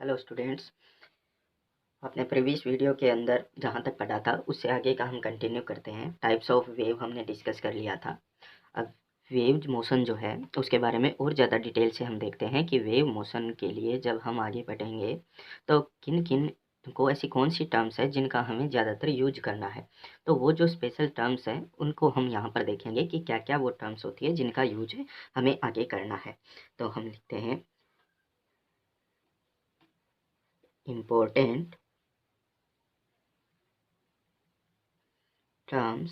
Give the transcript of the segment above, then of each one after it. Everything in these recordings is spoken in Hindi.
हेलो स्टूडेंट्स, अपने प्रीवियस वीडियो के अंदर जहाँ तक पढ़ा था उससे आगे का हम कंटिन्यू करते हैं। टाइप्स ऑफ वेव हमने डिस्कस कर लिया था। अब वेव मोशन जो है उसके बारे में और ज़्यादा डिटेल से हम देखते हैं कि वेव मोशन के लिए जब हम आगे बढ़ेंगे तो किन किन को ऐसी कौन सी टर्म्स है जिनका हमें ज़्यादातर यूज करना है। तो वो जो स्पेशल टर्म्स हैं उनको हम यहाँ पर देखेंगे कि क्या क्या वो टर्म्स होती है जिनका यूज हमें आगे करना है। तो हम लिखते हैं important terms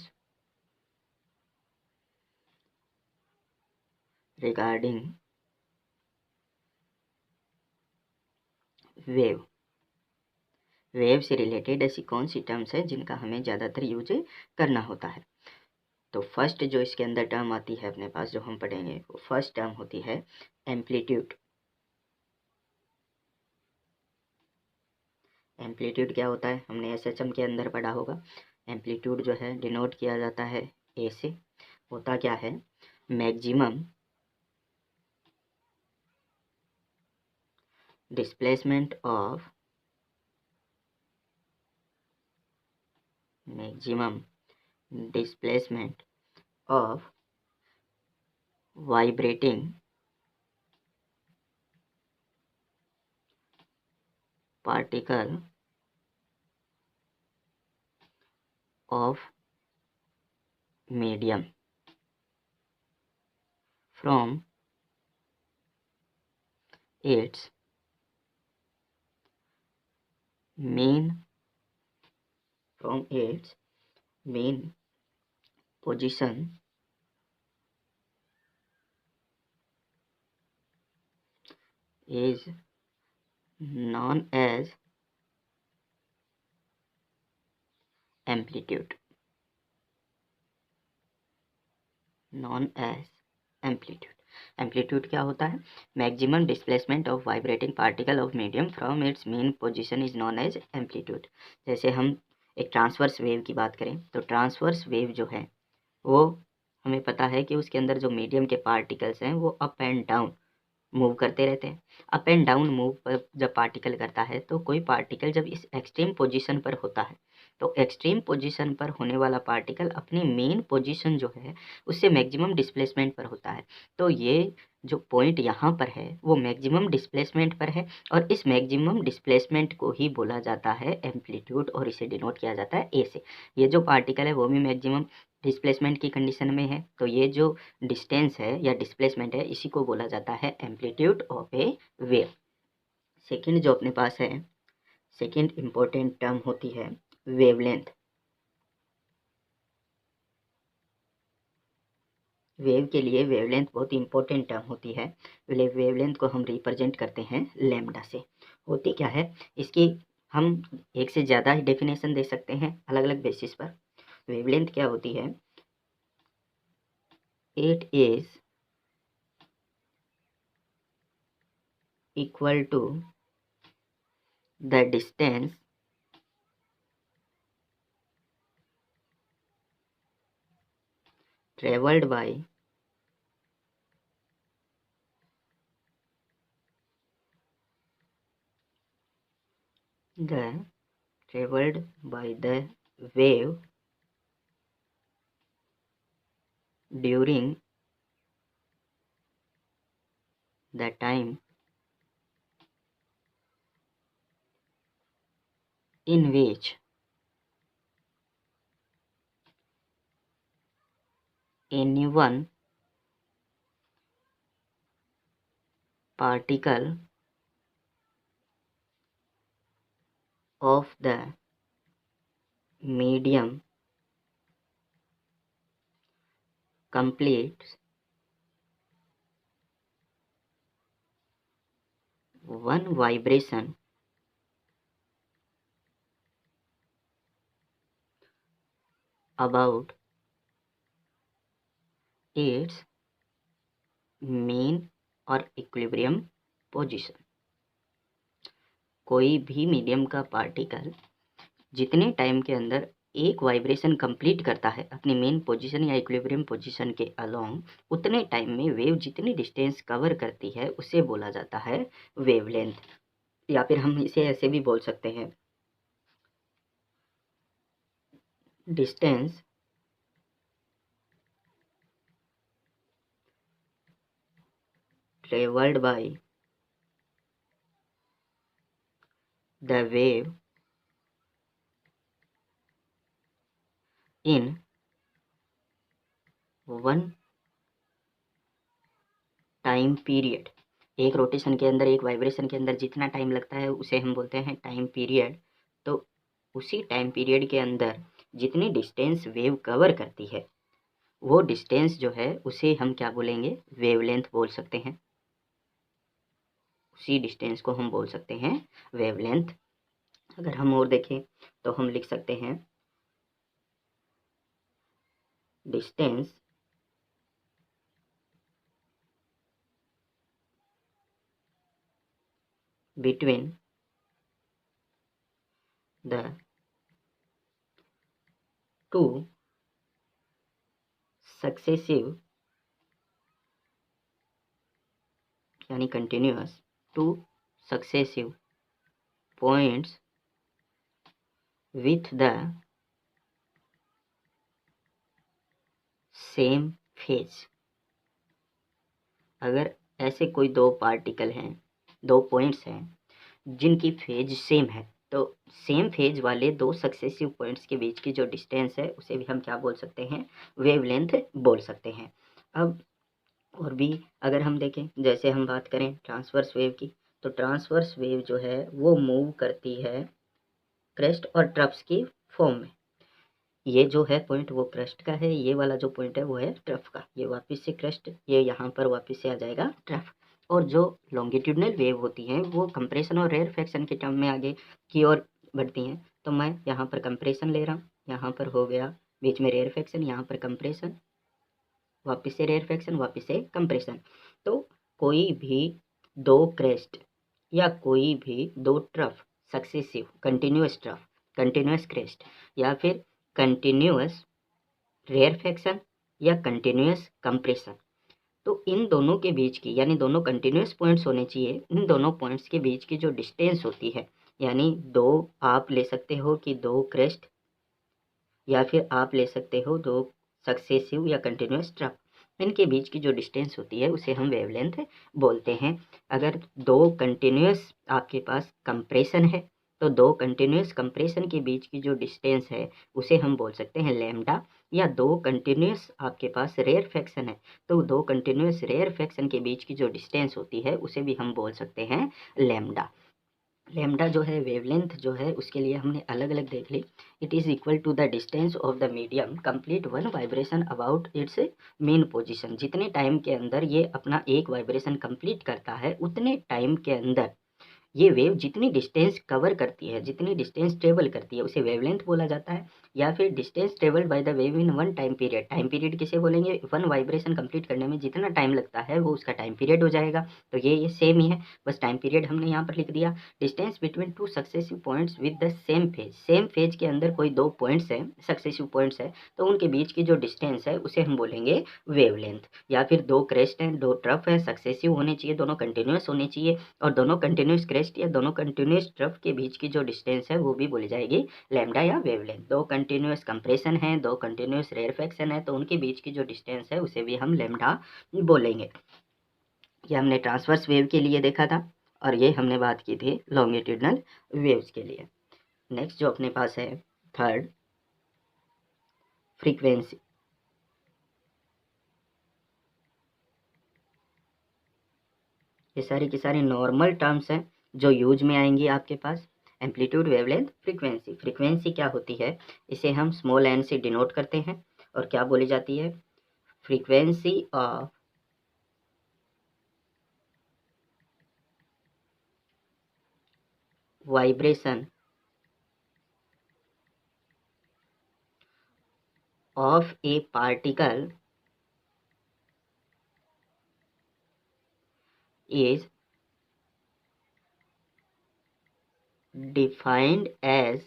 regarding wave. Wave से रिलेटेड ऐसी कौन सी टर्म्स है जिनका हमें ज़्यादातर यूज करना होता है। तो फर्स्ट जो इसके अंदर टर्म आती है अपने पास जो हम पढ़ेंगे वो फर्स्ट टर्म होती है एम्पलीट्यूड। एम्पलीट्यूड क्या होता है, हमने एसएचएम के अंदर पढ़ा होगा। एम्पलीट्यूड जो है डिनोट किया जाता है ए से। होता क्या है, maximum displacement of vibrating particle of medium from its mean position is known as amplitude। Amplitude क्या होता है, maximum displacement of vibrating particle of medium from its mean position is known as amplitude. जैसे हम एक ट्रांसवर्स वेव की बात करें तो ट्रांसवर्स वेव जो है वो हमें पता है कि उसके अंदर जो मीडियम के पार्टिकल्स हैं वो अप एंड डाउन मूव करते रहते हैं। अप एंड डाउन मूव पर जब पार्टिकल करता है तो कोई पार्टिकल जब इस एक्सट्रीम पोजीशन पर होता है तो एक्सट्रीम पोजीशन पर होने वाला पार्टिकल अपनी मेन पोजीशन जो है उससे मैक्सिमम डिस्प्लेसमेंट पर होता है। तो ये जो पॉइंट यहाँ पर है वो मैक्सिमम डिस्प्लेसमेंट पर है और इस मैक्सिमम डिस्प्लेसमेंट को ही बोला जाता है एम्पलीट्यूड और इसे डिनोट किया जाता है ए से। ये जो पार्टिकल है वो भी मैक्सिमम डिस्प्लेसमेंट की कंडीशन में है तो ये जो डिस्टेंस है या डिस्प्लेसमेंट है इसी को बोला जाता है amplitude of A wave. Second जो अपने पास है, सेकंड इम्पोर्टेंट टर्म होती है वेवलेंथ। वेव के लिए वेवलेंथ बहुत इंपॉर्टेंट टर्म होती है। वेवलेंथ को हम रिप्रेजेंट करते हैं लैम्डा से। होती क्या है, इसकी हम एक से ज़्यादा डेफिनेशन दे सकते हैं अलग अलग बेसिस पर। वेवलेंथ क्या होती है, it is equal to the distance traveled by the wave during the time in which any one particle of the medium completes one vibration about its mean और इक्विलिब्रियम पोजीशन। कोई भी मीडियम का पार्टिकल जितने टाइम के अंदर एक वाइब्रेशन कंप्लीट करता है अपनी मेन पोजीशन या इक्विलिब्रियम पोजीशन के अलोंग, उतने टाइम में वेव जितनी डिस्टेंस कवर करती है उसे बोला जाता है वेवलेंथ। या फिर हम इसे ऐसे भी बोल सकते हैं, distance travelled by the wave in one time period. एक रोटेशन के अंदर, एक वाइब्रेशन के अंदर जितना टाइम लगता है उसे हम बोलते हैं टाइम पीरियड। तो उसी टाइम पीरियड के अंदर जितनी डिस्टेंस वेव कवर करती है, वो डिस्टेंस जो है उसे हम क्या बोलेंगे, वेवलेंथ बोल सकते हैं। उसी डिस्टेंस को हम बोल सकते हैं वेवलेंथ। अगर हम और देखें तो हम लिख सकते हैं distance between the two successive यानी continuous two successive points with the same phase. अगर ऐसे कोई दो पार्टिकल हैं, दो पॉइंट्स हैं जिनकी फेज सेम है, तो सेम फेज वाले दो सक्सेसिव पॉइंट्स के बीच की जो डिस्टेंस है उसे भी हम क्या बोल सकते हैं, वेवलेंथ बोल सकते हैं। अब और भी अगर हम देखें, जैसे हम बात करें ट्रांसवर्स वेव की, तो ट्रांसवर्स वेव जो है वो मूव करती है क्रेस्ट और ट्रफ्स की फॉर्म में। ये जो है पॉइंट वो क्रेस्ट का है, ये वाला जो पॉइंट है वो है ट्रफ का। ये वापस से क्रेस्ट, ये यहाँ पर वापस से आ जाएगा ट्रफ। और जो लॉन्गिट्यूडनल वेव होती हैं वो कंप्रेशन और रेयरफैक्शन के टर्म में आगे की ओर बढ़ती हैं। तो मैं यहाँ पर कंप्रेशन ले रहा हूँ, यहाँ पर हो गया बीच में रेयरफैक्शन, यहाँ पर कंप्रेशन, वापस से रेयरफैक्शन, वापस से कंप्रेशन। तो कोई भी दो क्रेस्ट या कोई भी दो trough successive continuous trough, continuous crest या फिर कंटिन्यूस रेयरफैक्शन या कंटिन्यूस कंप्रेशन, तो इन दोनों के बीच की, यानी दोनों कंटिन्यूस पॉइंट्स होने चाहिए, इन दोनों पॉइंट्स के बीच की जो डिस्टेंस होती है, यानी दो, आप ले सकते हो कि दो क्रेस्ट या फिर आप ले सकते हो दो सक्सेसिव या कंटिन्यूस ट्रफ, इनके बीच की जो डिस्टेंस होती है उसे हम वेवलेंथ बोलते हैं। अगर दो कंटिन्यूस आपके पास कंप्रेशन है, तो दो कंटिन्यूस कंप्रेशन के बीच की जो डिस्टेंस है उसे हम बोल सकते हैं लैम्डा। या दो कंटिन्यूस आपके पास रेयरफैक्शन है, तो दो कंटिन्यूस रेयरफैक्शन के बीच की जो डिस्टेंस होती है उसे भी हम बोल सकते हैं लैम्डा। लैम्डा जो है वेवलेंथ जो है उसके लिए हमने अलग अलग देख ली। It is equal to the distance of the medium complete one vibration about its mean position. जितने टाइम के अंदर ये अपना एक वाइब्रेशन कंप्लीट करता है, उतने टाइम के अंदर ये वेव जितनी डिस्टेंस कवर करती है, जितनी डिस्टेंस ट्रेवल करती है, उसे वेवलेंथ बोला जाता है। या फिर distance travelled by the wave in one time period. Time period किसे बोलेंगे, वन वाइब्रेशन कंप्लीट करने में जितना टाइम लगता है वो उसका टाइम पीरियड हो जाएगा। तो ये सेम ही है, बस टाइम पीरियड हमने यहाँ पर लिख दिया। Distance between two successive points with the same phase. Same phase के अंदर कोई दो पॉइंट्स हैं, सक्सेसिव पॉइंट्स है, तो उनके बीच की जो डिस्टेंस है उसे हम बोलेंगे वेवलेंथ। या फिर दो क्रेस्ट हैं, दो ट्रफ हैं, सक्सेसिव होने चाहिए, दोनों कंटिन्यूस होने चाहिए, और दोनों कंटिन्यूस क्रेस्ट या दोनों कंटिन्यूस ट्रफ के बीच की जो डिस्टेंस है वो भी बोली जाएगी लैम्डा या वेवलेंथ। दो कंटिन्यूस कंप्रेशन है, दो कंटिन्यूस रेयरफैक्शन है, तो उनके बीच की जो डिस्टेंस है उसे भी हम लैम्डा बोलेंगे। ये हमने ट्रांसवर्स वेव के लिए देखा था, और ये हमने बात की थी लॉन्गिट्यूडनल वेव्स के लिए। नेक्स्ट जो अपने पास है थर्ड, फ्रीक्वेंसी। ये सारी की सारी नॉर्मल टर्म्स हैं जो यूज में आएंगी आपके पास। Amplitude, wavelength, frequency. फ्रीक्वेंसी क्या होती है, इसे हम स्मॉल एन से डिनोट करते हैं, और क्या बोली जाती है, frequency of vibration of A particle is defined as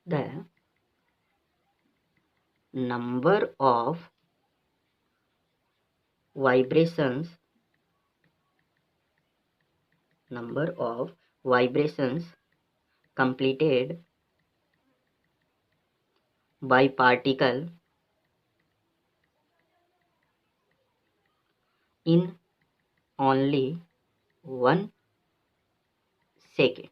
the number of vibrations number of vibrations completed by particle in only 1 second.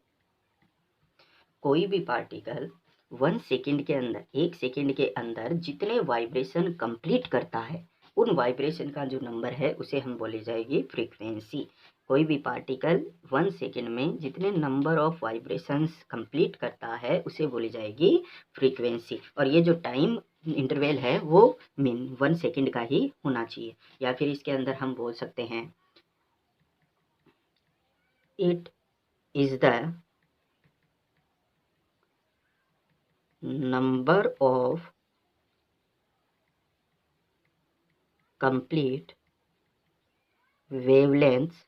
कोई भी पार्टिकल 1 सेकेंड के अंदर, 1 सेकेंड के अंदर जितने वाइब्रेशन कंप्लीट करता है, उन वाइब्रेशन का जो नंबर है उसे हम बोली जाएगी फ्रीक्वेंसी। कोई भी पार्टिकल 1 सेकेंड में जितने नंबर ऑफ वाइब्रेशंस कंप्लीट करता है उसे बोली जाएगी फ्रीक्वेंसी। और ये जो टाइम इंटरवल है वो मीन 1 सेकेंड का ही होना चाहिए। या फिर इसके अंदर हम बोल सकते हैं it is the number of complete wavelengths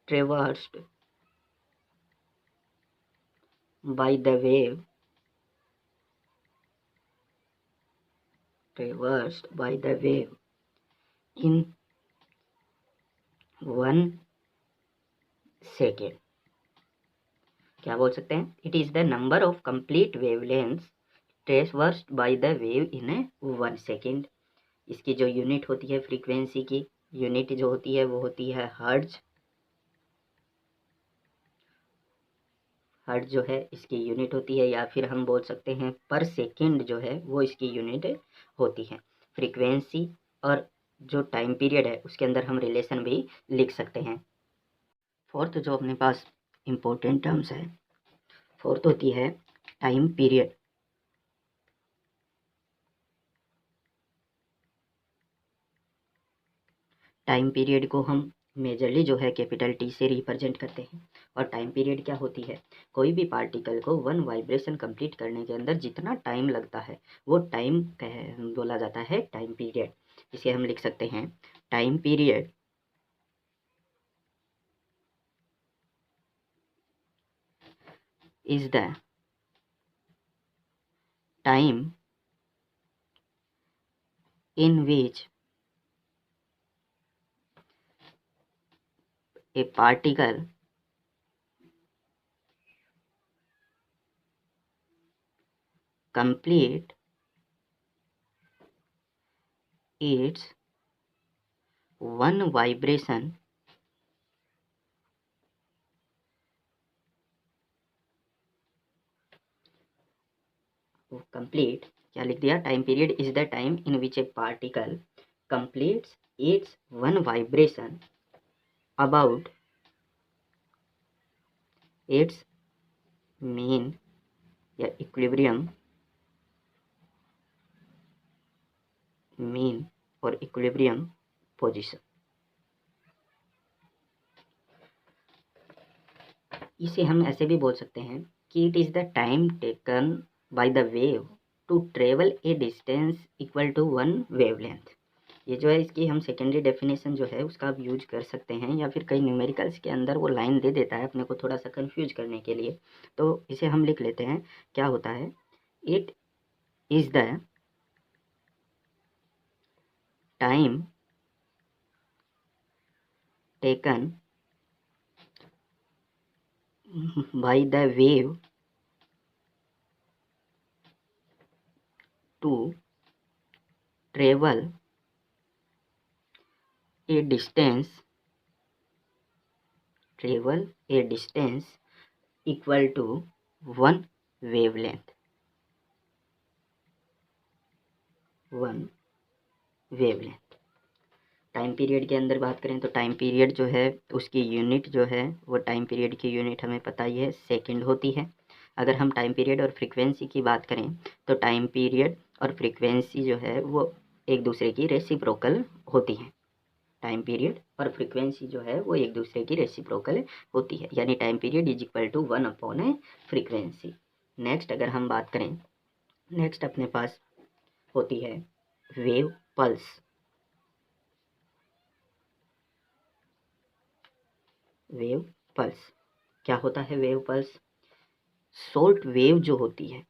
traversed by the wave in 1 second. क्या बोल सकते हैं? It is the number of complete wavelengths traversed bye the wave in 1 second. इसकी जो यूनिट होती है फ्रीक्वेंसी की, यूनिट जो होती है वो होती है हर्ट्ज। हर्ट्ज जो है इसकी यूनिट होती है, या फिर हम बोल सकते हैं पर सेकेंड जो है वो इसकी यूनिट होती है। फ्रीक्वेंसी और जो टाइम पीरियड है उसके अंदर हम रिलेशन भी लिख सकते हैं। फोर्थ जो अपने पास इम्पोर्टेंट टर्म्स है, फोर्थ होती है टाइम पीरियड। टाइम पीरियड को हम मेजरली जो है कैपिटल टी से रिप्रेजेंट करते हैं। और टाइम पीरियड क्या होती है? कोई भी पार्टिकल को 1 वाइब्रेशन कंप्लीट करने के अंदर जितना टाइम लगता है वो टाइम बोला जाता है टाइम पीरियड। इसे हम लिख सकते हैं time period is the time in which a particle complete its 1 vibration complete, क्या लिख दिया? Time period is the time in which a particle completes its 1 vibration about its mean या इक्विलिब्रियम मीन और इक्विलिब्रियम पोजीशन। इसे हम ऐसे भी बोल सकते हैं कि it is the time taken by the wave to travel a distance equal to 1 wavelength. ये जो है इसकी हम सेकेंडरी डेफिनेशन जो है उसका आप यूज कर सकते हैं, या फिर कई न्यूमेरिकल्स के अंदर वो लाइन दे देता है अपने को थोड़ा सा कंफ्यूज करने के लिए। तो इसे हम लिख लेते हैं। क्या होता है? It is the time taken by the wave to travel a distance equal to 1 wavelength। Time period के अंदर बात करें तो टाइम पीरियड जो है उसकी यूनिट जो है वो टाइम पीरियड की यूनिट हमें पता ही है, सेकंड होती है। अगर हम टाइम पीरियड और फ्रीक्वेंसी की बात करें तो टाइम पीरियड और फ्रीक्वेंसी जो है वो एक दूसरे की रेसिप्रोकल होती हैं। टाइम पीरियड और फ्रीक्वेंसी जो है वो एक दूसरे की रेसिप्रोकल होती है, यानी time period is equal to 1 upon a frequency. Next अगर हम बात करें, नेक्स्ट अपने पास होती है वेव पल्स। वेव पल्स क्या होता है? वेव पल्स शॉर्ट वेव जो होती है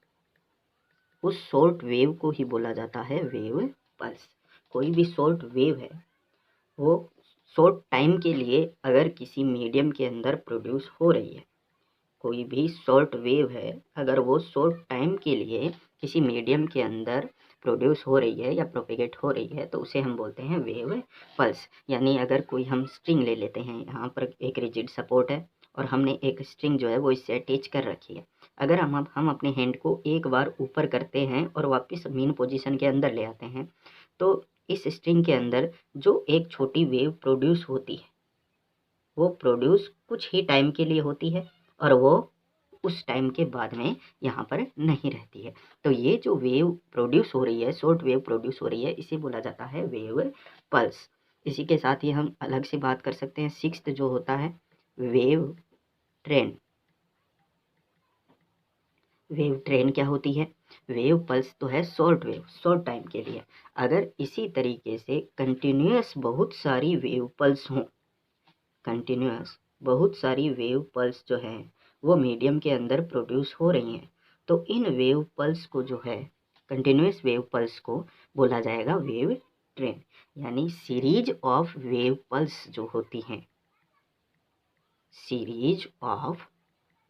उस शॉर्ट वेव को ही बोला जाता है वेव पल्स। कोई भी शॉर्ट वेव है वो शॉर्ट टाइम के लिए अगर किसी मीडियम के अंदर प्रोड्यूस हो रही है, कोई भी शॉर्ट वेव है अगर वो शॉर्ट टाइम के लिए किसी मीडियम के अंदर प्रोड्यूस हो रही है या प्रोपेगेट हो रही है, तो उसे हम बोलते हैं वेव पल्स। यानी अगर कोई हम स्ट्रिंग ले लेते हैं, यहाँ पर एक रिजिड सपोर्ट है और हमने एक स्ट्रिंग जो है वो इससे अटैच कर रखी है। अगर हम अपने हैंड को एक बार ऊपर करते हैं और वापस मेन पोजीशन के अंदर ले आते हैं, तो इस स्ट्रिंग के अंदर जो एक छोटी वेव प्रोड्यूस होती है वो प्रोड्यूस कुछ ही टाइम के लिए होती है और वो उस टाइम के बाद में यहाँ पर नहीं रहती है। तो ये जो वेव प्रोड्यूस हो रही है, शॉर्ट वेव प्रोड्यूस हो रही है, इसे बोला जाता है वेव पल्स। इसी के साथ ही हम अलग से बात कर सकते हैं, सिक्स्थ जो होता है वेव ट्रेन। वेव ट्रेन क्या होती है? वेव पल्स तो है शॉर्ट वेव, शॉर्ट टाइम के लिए। अगर इसी तरीके से कंटिन्यूअस बहुत सारी वेव पल्स हों, कंटिन्यूअस बहुत सारी वेव पल्स जो हैं वो मीडियम के अंदर प्रोड्यूस हो रही हैं, तो इन वेव पल्स को जो है, कंटिन्यूअस वेव पल्स को बोला जाएगा वेव ट्रेन। यानी सीरीज ऑफ वेव पल्स जो होती हैं, सीरीज ऑफ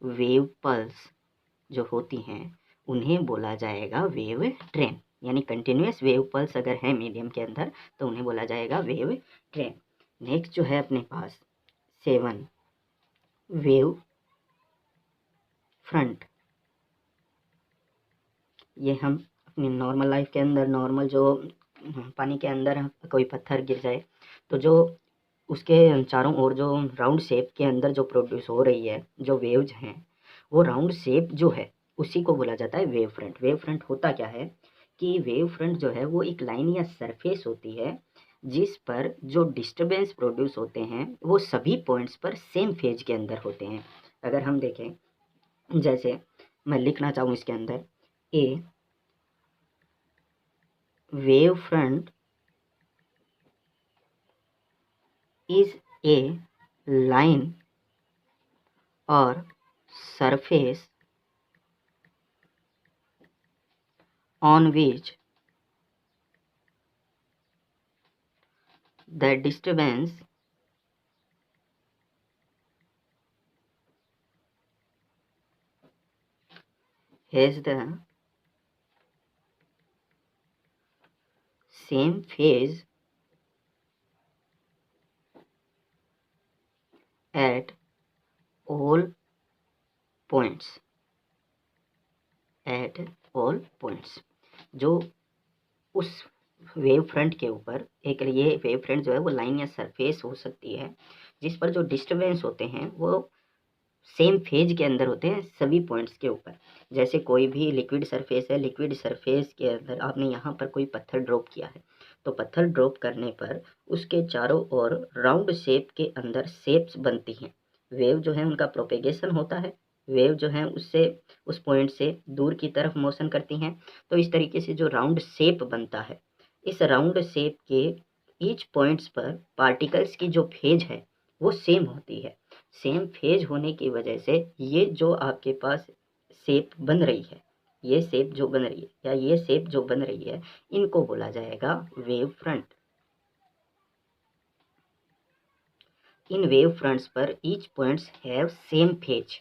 वेव पल्स जो होती हैं उन्हें बोला जाएगा वेव ट्रेन। यानी कंटिन्यूअस वेव पल्स अगर है मीडियम के अंदर तो उन्हें बोला जाएगा वेव ट्रेन। नेक्स्ट जो है अपने पास 7 वेव फ्रंट। ये हम अपनी नॉर्मल लाइफ के अंदर, नॉर्मल जो पानी के अंदर कोई पत्थर गिर जाए तो जो उसके चारों ओर जो राउंड शेप के अंदर जो प्रोड्यूस हो रही है जो वेव्स हैं, वो राउंड शेप जो है उसी को बोला जाता है वेव फ्रंट। वेव फ्रंट होता क्या है कि वेव फ्रंट जो है वो एक लाइन या सरफेस होती है जिस पर जो डिस्टरबेंस प्रोड्यूस होते हैं वो सभी पॉइंट्स पर सेम फेज के अंदर होते हैं। अगर हम देखें, जैसे मैं लिखना चाहूँ इसके अंदर, ए wave front is a line or surface on which the disturbance has the same phase at all points, at all points। जो उस वेव फ्रंट के ऊपर एक, ये वेव फ्रंट जो है वो लाइन या सरफेस हो सकती है जिस पर जो डिस्टरबेंस होते हैं वो सेम फेज के अंदर होते हैं सभी पॉइंट्स के ऊपर। जैसे कोई भी लिक्विड सरफेस है, लिक्विड सरफेस के अंदर आपने यहाँ पर कोई पत्थर ड्रॉप किया है, तो पत्थर ड्रॉप करने पर उसके चारों ओर राउंड शेप के अंदर शेप्स बनती हैं। वेव जो है उनका प्रोपेगेशन होता है, वेव जो है उससे उस पॉइंट से दूर की तरफ मोशन करती हैं, तो इस तरीके से जो राउंड शेप बनता है, इस राउंड शेप के ईच पॉइंट्स पर पार्टिकल्स की जो फेज है वो सेम होती है। सेम फेज होने की वजह से ये जो आपके पास शेप बन रही है, ये शेप जो बन रही है या ये शेप जो बन रही है, इनको बोला जाएगा wave front. In wave fronts पर each points have same phase,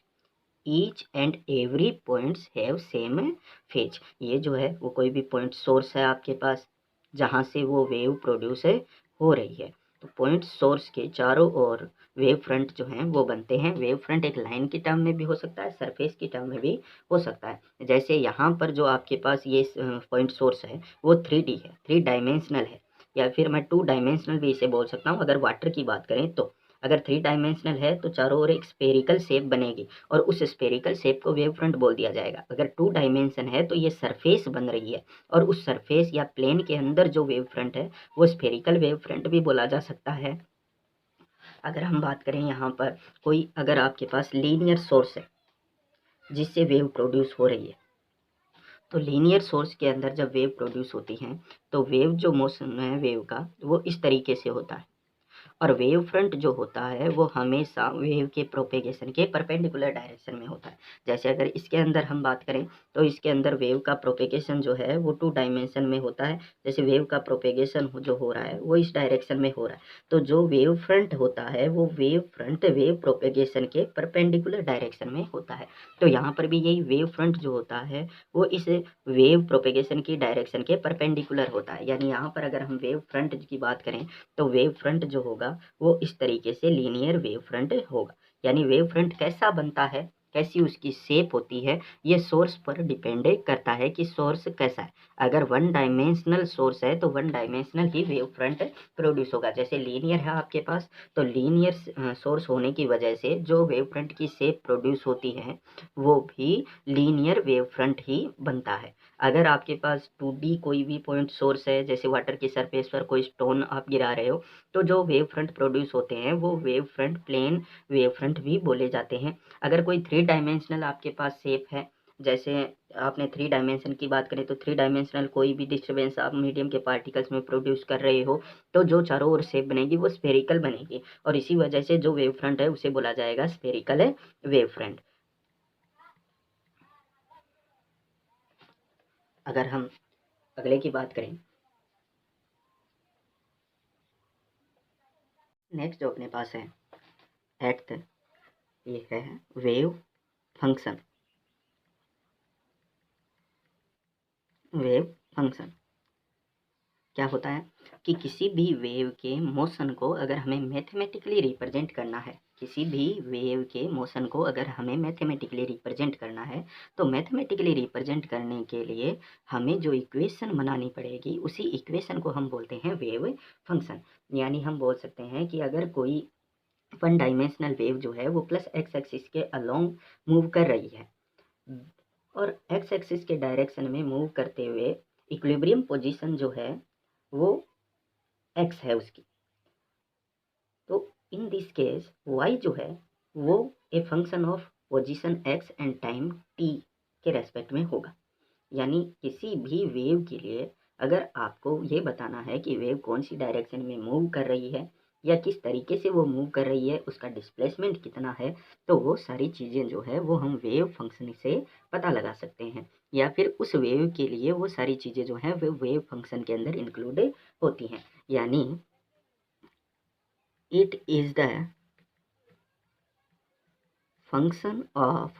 each and every points have same phase. ये जो है वो कोई भी पॉइंट सोर्स है आपके पास जहाँ से वो वेव प्रोड्यूस हो रही है, तो पॉइंट सोर्स के चारों ओर वेव फ्रंट जो हैं वो बनते हैं। वेव फ्रंट एक लाइन की टर्म में भी हो सकता है, सरफेस की टर्म में भी हो सकता है। जैसे यहाँ पर जो आपके पास ये पॉइंट सोर्स है वो 3D है, 3 डायमेंशनल है, या फिर मैं 2 डायमेंशनल भी इसे बोल सकता हूँ। अगर वाटर की बात करें तो अगर 3 डायमेंशनल है तो चारों ओर एक स्पेरिकल शेप बनेगी और उस स्पेरिकल शेप को वेव फ्रंट बोल दिया जाएगा। अगर 2 डायमेंशन है तो ये सरफेस बन रही है और उस सरफेस या प्लेन के अंदर जो वेव फ्रंट है वो स्फेरिकल वेव फ्रंट भी बोला जा सकता है। अगर हम बात करें यहाँ पर, कोई अगर आपके पास लीनियर सोर्स है जिससे वेव प्रोड्यूस हो रही है, तो लीनियर सोर्स के अंदर जब वेव प्रोड्यूस होती हैं तो वेव जो मोशन है वेव का वो इस तरीके से होता है। और वेव फ्रंट जो होता है वो हमेशा वेव के प्रोपेगेशन के परपेंडिकुलर डायरेक्शन में होता है। जैसे अगर इसके अंदर हम बात करें तो इसके अंदर वेव का प्रोपेगेशन जो है वो 2 डायमेंशन में होता है। जैसे वेव का प्रोपेगेशन जो हो रहा है वो इस डायरेक्शन में हो रहा है, तो जो वेव फ्रंट होता है वो वेव फ्रंट वेव प्रोपेगेशन के परपेंडिकुलर डायरेक्शन में होता है। तो यहाँ पर भी यही वेव फ्रंट जो होता है वो इस वेव प्रोपेगेशन की डायरेक्शन के परपेंडिकुलर होता है। यानी यहाँ पर अगर हम वेव फ्रंट की बात करें तो वेव फ्रंट जो होगा वो इस तरीके से लीनियर वेव फ्रंट होगा। यानी वेव फ्रंट कैसा बनता है, कैसी उसकी शेप होती है, ये सोर्स पर डिपेंड करता है कि सोर्स कैसा है। अगर वन डायमेंशनल सोर्स है तो वन डायमेंशनल ही वेव फ्रंट प्रोड्यूस होगा। जैसे लीनियर है आपके पास, तो लीनियर सोर्स होने की वजह से जो वेव फ्रंट की शेप प्रोड्यूस होती है वो भी लीनियर वेव फ्रंट ही बनता है। अगर आपके पास 2D कोई भी पॉइंट सोर्स है, जैसे वाटर की सरफेस पर कोई स्टोन आप गिरा रहे हो, तो जो वेव फ्रंट प्रोड्यूस होते हैं वो wave front plane wave front भी बोले जाते हैं। अगर कोई 3 डायमेंशनल आपके पास शेप है, जैसे आपने 3 डायमेंशन की बात करें तो 3 डायमेंशनल कोई भी डिस्टर्बेंस आप मीडियम के पार्टिकल्स में प्रोड्यूस कर रहे हो, तो जो चारों ओर शेप बनेगी वो स्फेरिकल बनेगी, और इसी वजह से जो वेव फ्रंट है उसे बोला जाएगा स्फेरिकल वेव फ्रंट। अगर हम अगले की बात करें, नेक्स्ट जो अपने पास है एट्थ, ये है वेव फंक्शन। वेव फंक्शन क्या होता है कि किसी भी वेव के मोशन को अगर हमें मैथमेटिकली रिप्रेजेंट करना है, किसी भी वेव के मोशन को अगर हमें मैथमेटिकली रिप्रेजेंट करना है, तो मैथमेटिकली रिप्रेजेंट करने के लिए हमें जो इक्वेशन बनानी पड़ेगी उसी इक्वेशन को हम बोलते हैं वेव फंक्शन। यानी हम बोल सकते हैं कि अगर कोई वन डायमेंशनल वेव जो है वो प्लस एक्स एक्सिस के अलोंग मूव कर रही है और एक्स एक्सिस के डायरेक्शन में मूव करते हुए इक्विलिब्रियम पोजीशन जो है वो एक्स है उसकी, तो इन दिस केस वाई जो है वो a function of position x and time T के रेस्पेक्ट में होगा। यानी किसी भी वेव के लिए अगर आपको ये बताना है कि वेव कौन सी डायरेक्शन में मूव कर रही है या किस तरीके से वो मूव कर रही है, उसका डिस्प्लेसमेंट कितना है, तो वो सारी चीज़ें जो है वो हम वेव फंक्शन से पता लगा सकते हैं, या फिर उस वेव के लिए वो सारी चीज़ें जो हैं वो वेव फंक्शन के अंदर इंक्लूड होती हैं। यानी it is the function of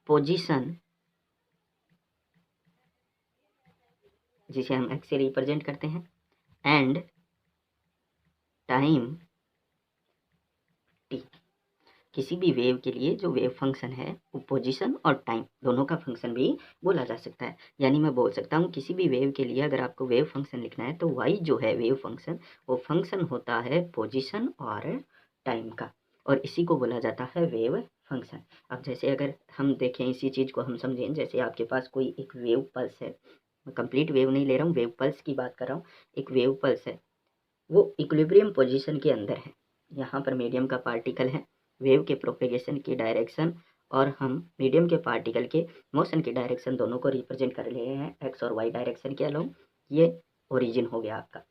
position, जिसे हम x से रिप्रेजेंट करते हैं, एंड टाइम t। किसी भी वेव के लिए जो वेव फंक्शन है वो पोजीशन और टाइम दोनों का फंक्शन भी बोला जा सकता है। यानी मैं बोल सकता हूँ किसी भी वेव के लिए अगर आपको वेव फंक्शन लिखना है तो y जो है वेव फंक्शन, वो फंक्शन होता है पोजीशन और टाइम का, और इसी को बोला जाता है वेव फंक्शन। अब जैसे अगर हम देखें इसी चीज़ को हम समझें, जैसे आपके पास कोई एक वेव पल्स है, मैं कंप्लीट वेव नहीं ले रहा हूँ, वेव पल्स की बात कर रहा हूँ। एक वेव पल्स है, वो इक्विलिब्रियम पोजीशन के अंदर है, यहाँ पर मीडियम का पार्टिकल है, वेव के प्रोपेगेशन की डायरेक्शन और हम मीडियम के पार्टिकल के मोशन की डायरेक्शन दोनों को रिप्रेजेंट कर रहे हैं एक्स और वाई डायरेक्शन के अलोंग। ये ओरिजिन हो गया आपका।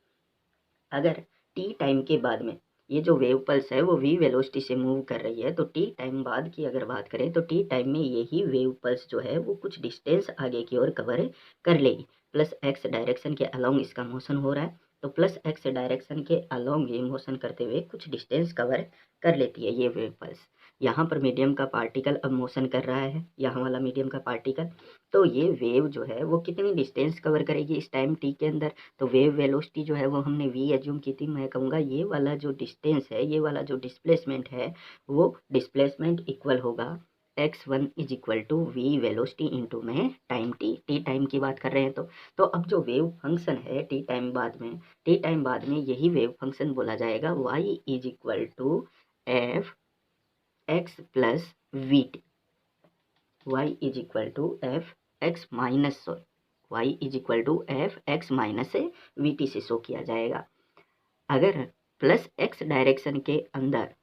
अगर टी टाइम के बाद में ये जो वेव पल्स है वो वी वेलोसिटी से मूव कर रही है, तो टी टाइम बाद की अगर बात करें तो टी टाइम में यही वेव पल्स जो है वो कुछ डिस्टेंस आगे की ओर कवर कर लेगी। प्लस एक्स डायरेक्शन के अलोंग इसका मोशन हो रहा है, तो प्लस एक्स डायरेक्शन के अलोंग ये मोशन करते हुए कुछ डिस्टेंस कवर कर लेती है ये वेव पल्स। यहाँ पर मीडियम का पार्टिकल अब मोशन कर रहा है, यहाँ वाला मीडियम का पार्टिकल, तो ये वेव जो है वो कितनी डिस्टेंस कवर करेगी इस टाइम टी के अंदर, तो वेव वेलोसिटी जो है वो हमने वी एज्यूम की थी। मैं कहूँगा ये वाला जो डिस्टेंस है, ये वाला जो डिस्प्लेसमेंट है, वो डिस्प्लेसमेंट इक्वल होगा x1 is equal to v velocity into में टाइम टी टाइम की बात कर रहे हैं। तो अब जो वेव फंक्शन है टी टाइम बाद में यही वेव फंक्शन बोला जाएगा y is equal to f x plus v t, y is equal to f x minus y is equal to f x minus v t से शो किया जाएगा। अगर प्लस एक्स डायरेक्शन के अंदर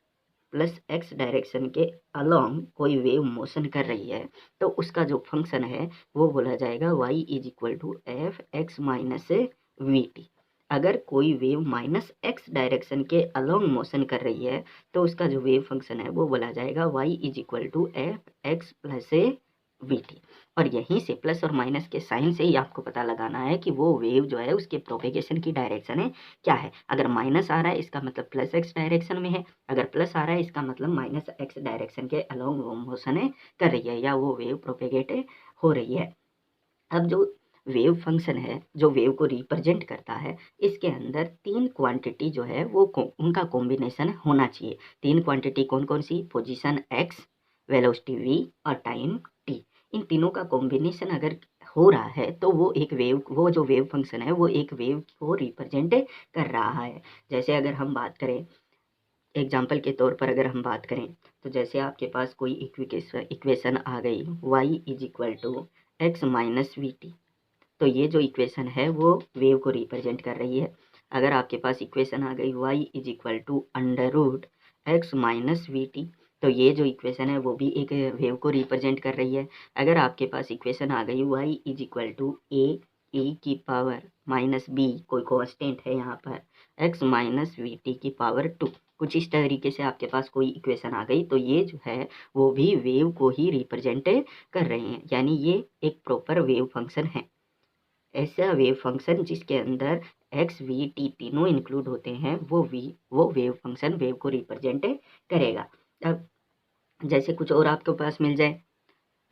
प्लस एक्स डायरेक्शन के अलोंग कोई वेव मोशन कर रही है तो उसका जो फंक्शन है वो बोला जाएगा y is equal to f x minus v t. अगर कोई वेव माइनस एक्स डायरेक्शन के अलोंग मोशन कर रही है तो उसका जो वेव फंक्शन है वो बोला जाएगा y is equal to f x plus v t. और यहीं से प्लस और माइनस के साइन से ही आपको पता लगाना है कि वो वेव जो है उसके प्रोपेगेशन की डायरेक्शन है क्या है। अगर माइनस आ रहा है इसका मतलब प्लस एक्स डायरेक्शन में है, अगर प्लस आ रहा है इसका मतलब माइनस एक्स डायरेक्शन के अलोंग वो मोशन कर रही है या वो वेव प्रोपेगेट हो रही है। अब जो वेव फंक्शन है जो वेव को रिप्रेजेंट करता है इसके अंदर तीन क्वांटिटी जो है वो उनका कॉम्बिनेशन होना चाहिए। तीन क्वांटिटी कौन कौन सी? पोजीशन x, वेलोसिटी v और टाइम t। इन तीनों का कॉम्बिनेशन अगर हो रहा है तो वो एक वेव, वो जो वेव फंक्शन है वो एक वेव को रिप्रेजेंट कर रहा है। जैसे अगर हम बात करें एग्जाम्पल के तौर पर, अगर हम बात करें तो जैसे आपके पास कोई इक्वेशन आ गई y is equal to x minus v t, तो ये जो इक्वेशन है वो वेव को रिप्रेजेंट कर रही है। अगर आपके पास इक्वेशन आ गई y is equal to under root x minus v t, तो ये जो इक्वेशन है वो भी एक वेव को रिप्रेजेंट कर रही है। अगर आपके पास इक्वेशन आ गई y इज इक्वल टू ए की पावर माइनस बी, कोई कांस्टेंट है यहाँ पर, एक्स माइनस वी टी की पावर 2, कुछ इस तरीके से आपके पास कोई इक्वेशन आ गई तो ये जो है वो भी वेव को ही रिप्रेजेंट कर रही हैं, यानी ये एक प्रॉपर वेव फंक्शन है। ऐसा वेव फंक्शन जिसके अंदर एक्स वी टी तीनों इंक्लूड होते हैं वो वेव फंक्शन वेव को रिप्रेजेंट करेगा। अब जैसे कुछ और आपके पास मिल जाए,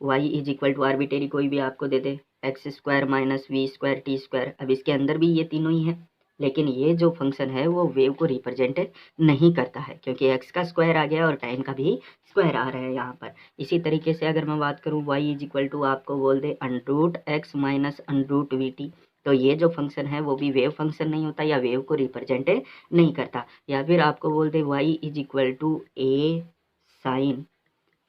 y is equal to arbitrary कोई भी आपको दे दे x square minus v square t square, अब इसके अंदर भी ये तीनों ही हैं, लेकिन ये जो फंक्शन है वो वेव को रिप्रेजेंट नहीं करता है क्योंकि एक्स का स्क्वायर आ गया और टाइम का भी स्क्वायर आ रहा है यहाँ पर। इसी तरीके से अगर मैं बात करूँ y इज इक्वल टू आपको बोल दे under root x minus under root v t, तो ये जो फंक्शन है वो भी वेव फंक्शन नहीं होता या वेव को रिप्रेजेंट नहीं करता। या फिर आपको बोल दे y is equal to a sine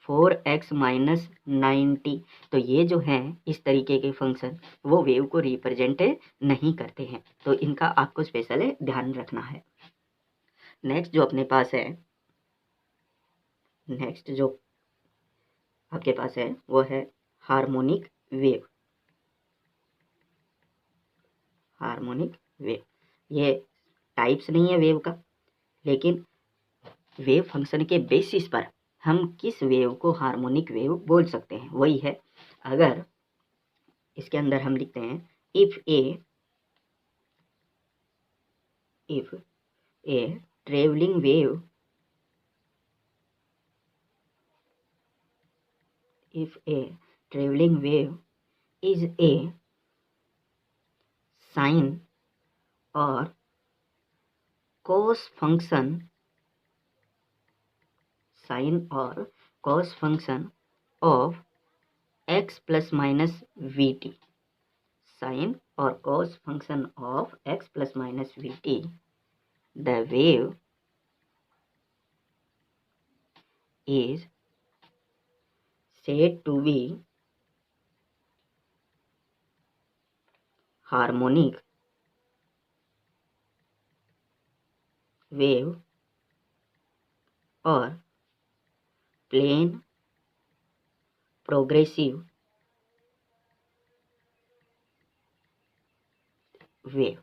4x minus 90, तो ये जो हैं इस तरीके के फंक्शन वो वेव को रिप्रेजेंट नहीं करते हैं, तो इनका आपको स्पेशल ध्यान रखना है। नेक्स्ट जो अपने पास है, नेक्स्ट जो आपके पास है वो है हार्मोनिक वेव। हार्मोनिक वेव ये टाइप्स नहीं है वेव का, लेकिन वेव फंक्शन के बेसिस पर हम किस वेव को हार्मोनिक वेव बोल सकते हैं वही है। अगर इसके अंदर हम लिखते हैं if A travelling wave, if a traveling wave is a sine or cos function, sine or cos function of x plus minus vt, sine or cos function of x plus minus vt, the wave is said to be harmonic wave or plane progressive wave,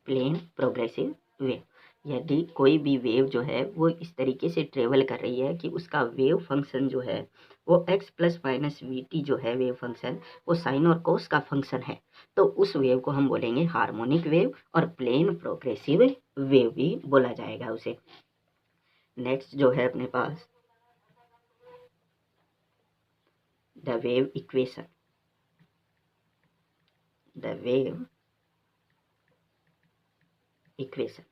plane progressive wave. यदि कोई भी वेव जो है वो इस तरीके से ट्रेवल कर रही है कि उसका वेव फंक्शन जो है वो x plus minus v T जो है वेव फंक्शन वो साइन और कोस का फंक्शन है, तो उस वेव को हम बोलेंगे हार्मोनिक वेव और प्लेन प्रोग्रेसिव वेव भी बोला जाएगा उसे। नेक्स्ट जो है अपने पास the wave equation. The wave equation,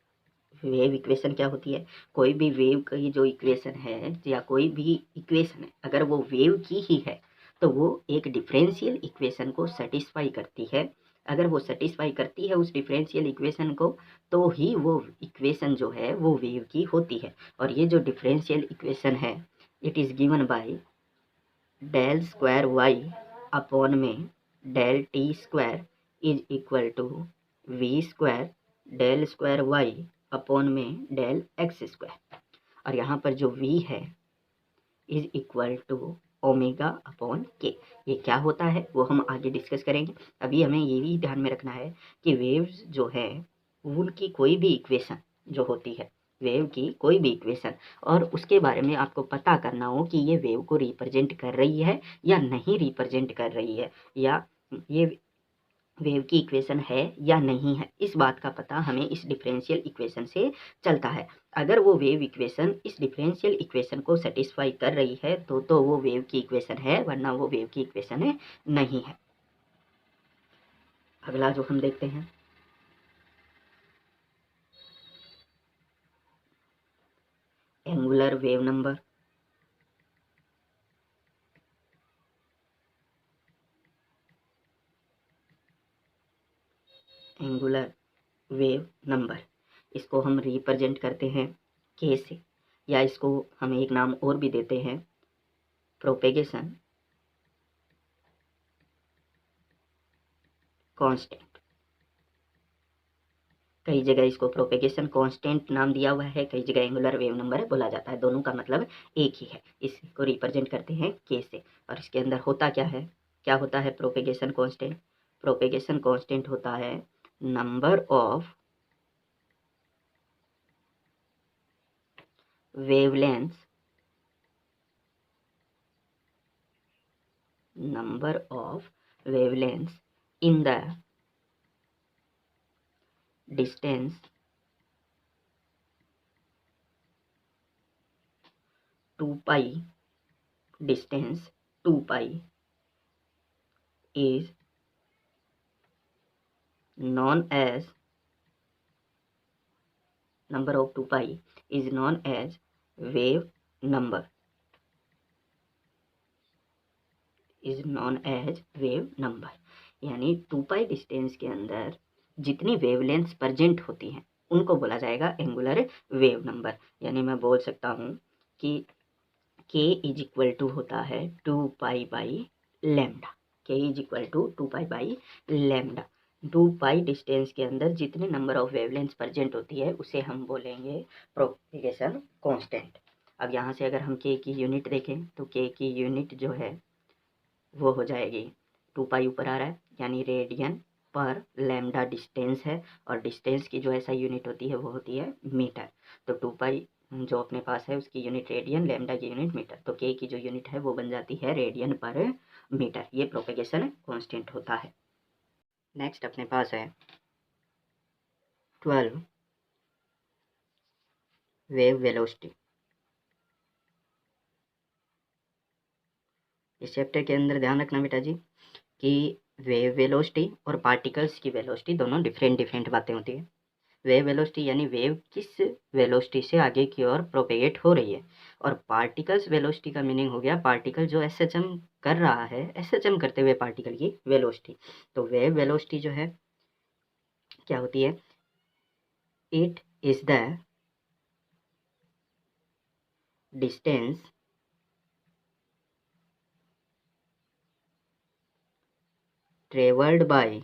wave equation क्या होती है? कोई भी वेव की जो इक्वेशन है या कोई भी इक्वेशन है अगर वो वेव की ही है तो वो एक डिफरेंशियल इक्वेशन को सेटिस्फाई करती है। अगर वो सेटिस्फाई करती है उस डिफरेंशियल इक्वेशन को तो ही वो इक्वेशन जो है वो वेव की होती है। और ये जो डिफरेंशियल इक्वेशन है it is given by del square y upon में del t square is equal to v square del square y upon में डेल एक्स स्क्वायर। और यहाँ पर जो v है is equal to omega upon k. ये क्या होता है वो हम आगे डिस्कस करेंगे। अभी हमें ये भी ध्यान में रखना है कि वेव्स जो है उनकी कोई भी इक्वेशन जो होती है, वेव की कोई भी इक्वेशन, और उसके बारे में आपको पता करना हो कि ये वेव को रिप्रेजेंट कर रही है या नहीं रिप्रेजेंट कर रही है, या ये वेव की इक्वेशन है या नहीं है, इस बात का पता हमें इस डिफरेंशियल इक्वेशन से चलता है। अगर वो वेव इक्वेशन इस डिफरेंशियल इक्वेशन को सेटिस्फाई कर रही है तो वो वेव की इक्वेशन है, वरना वो वेव की इक्वेशन नहीं है। अगला जो हम देखते हैं, angular wave number. Angular wave number, इसको हम रिप्रेजेंट करते हैं के से, या इसको हम एक नाम और भी देते हैं, प्रोपेगेशन कांस्टेंट। कई जगह इसको प्रोपेगेशन कांस्टेंट नाम दिया हुआ है, कई जगह एंगुलर वेव नंबर बोला जाता है, दोनों का मतलब एक ही है। इसको रिप्रेजेंट करते हैं के से, और इसके अंदर होता क्या है, क्या होता है प्रोपेगेशन कांस्टेंट? प्रोपेगेशन कांस्टेंट होता है number of wavelength, number of wavelengths in the distance 2 pi, distance 2 pi is known as, number of 2 pi is known as wave number, is known as wave number। यानी 2 पाई डिस्टेंस के अंदर जितनी वेवलेंथ प्रेजेंट होती हैं उनको बोला जाएगा एंगुलर वेव नंबर। यानी मैं बोल सकता हूँ कि k इज इक्वल टू होता है 2 pi by lambda. k is equal to 2 pi by lambda. 2 pi distance के अंदर जितने नंबर ऑफ वेवलेंथ प्रेजेंट होती है उसे हम बोलेंगे प्रोपेगेशन कांस्टेंट। अब यहाँ से अगर हम k की यूनिट देखें तो k की यूनिट जो है वो हो जाएगी 2 पाई ऊपर आ रहा है, यानी रेडियन पर लैम्डा डिस्टेंस है, और डिस्टेंस की जो ऐसा यूनिट होती है वो होती है मीटर। तो 2 पाई जो अपने पास है उसकी यूनिट रेडियन, लैम्डा की यूनिट मीटर, तो के की जो यूनिट है वो बन जाती है रेडियन पर मीटर। ये प्रोपेगेशन कांस्टेंट होता है। नेक्स्ट अपने पास है 12 वेव वेलोसिटी। इस चैप्टर के अंदर ध्यान रखना बेटा जी कि वेव वेलोसिटी और पार्टिकल्स की वेलोसिटी दोनों डिफरेंट बातें होती है। वेव वेलोसिटी यानी वेव किस वेलोसिटी से आगे की ओर प्रोपेगेट हो रही है, और पार्टिकल्स वेलोसिटी का मीनिंग हो गया पार्टिकल जो एसएचएम कर रहा है, एसएचएम करते हुए पार्टिकल की वेलोसिटी। तो वेव वेलोसिटी जो है क्या होती है, it is the distance travelled by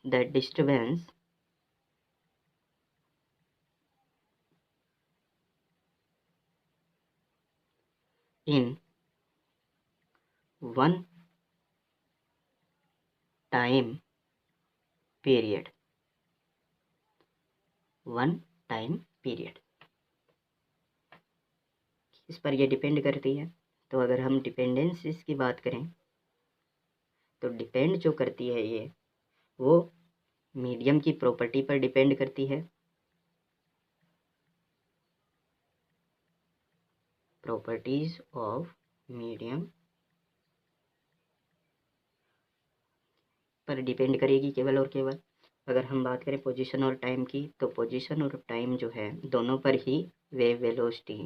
the disturbance in one time period, इस पर ये डिपेंड करती है। तो अगर हम डिपेंडेंसीज की बात करें तो डिपेंड जो करती है ये वो मीडियम की प्रॉपर्टी पर डिपेंड करती है, प्रॉपर्टीज ऑफ मीडियम पर डिपेंड करेगी केवल और केवल। अगर हम बात करें पोजीशन और टाइम की तो पोजीशन और टाइम जो है दोनों पर ही वेव वेलोसिटी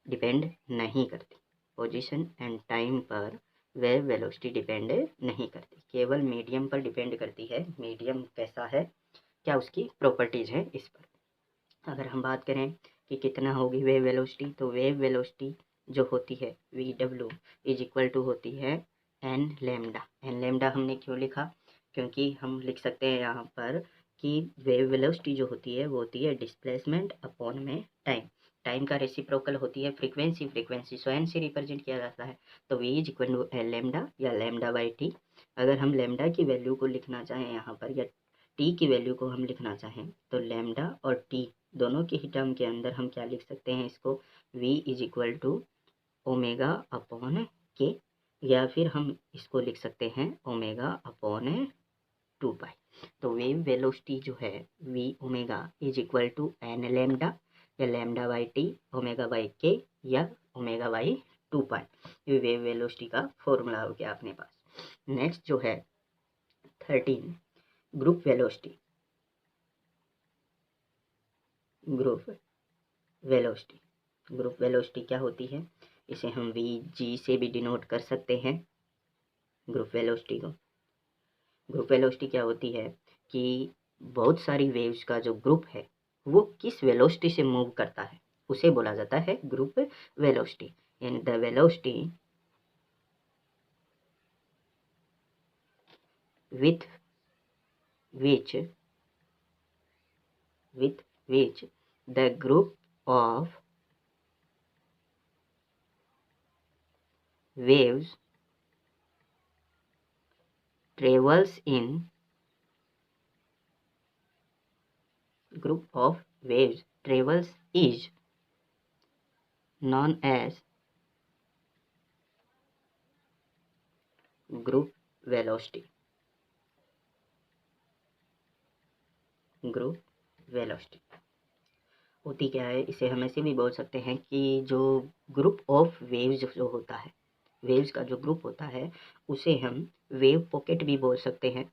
डिपेंड नहीं करती। पोजीशन एंड टाइम पर वेव वेलोसिटी डिपेंड नहीं करती, केवल मीडियम पर डिपेंड करती है। मीडियम कैसा है, क्या उसकी प्रॉपर्टीज़ हैं, इस पर। अगर हम बात करें कि कितना होगी वेव वेलोसिटी, तो वेव वेलोसिटी जो होती है वी डब्ल्यू इज इक्वल टू होती है एन लेमडा। एन लेमडा हमने क्यों लिखा, क्योंकि हम लिख सकते हैं यहाँ पर कि वेव वेलोसिटी जो होती है वो होती है डिस्प्लेसमेंट अपॉन में टाइम। टाइम का रेसिप्रोकल होती है फ्रीक्वेंसी, फ्रीक्वेंसी स्वयं से रिप्रेजेंट किया जाता है। तो v is equal to lambda या लैम्डा बाई टी। अगर हम लैम्डा की वैल्यू को लिखना चाहें यहाँ पर, या टी की वैल्यू को हम लिखना चाहें, तो लैम्डा और टी दोनों के ही टर्म के अंदर हम क्या लिख सकते हैं इसको, v is equal to omega upon k, या फिर हम इसको लिख सकते हैं ओमेगा अपॉन 2 पाई। तो वेव वेलोसिटी जो है v omega is equal to n lambda या lambda by t omega by k या ओमेगा बाई 2 पाई। ये वेव वेलोसिटी का फॉर्मूला हो गया अपने पास। नेक्स्ट जो है 13, group velocity. Group velocity, group velocity क्या होती है, इसे हम वी जी से भी डिनोट कर सकते हैं ग्रुप वेलोसिटी को। ग्रुप वेलोसिटी क्या होती है कि बहुत सारी वेव्स का जो ग्रुप है वो किस वेलोसिटी से मूव करता है उसे बोला जाता है group velocity. And the velocity with which the group of waves travels in is known as group velocity। Group velocity होती क्या है, इसे हम ऐसे भी बोल सकते हैं कि जो ग्रुप ऑफ वेव्स जो होता है, वेव्स का जो ग्रुप होता है उसे हम वेव पॉकेट भी बोल सकते हैं,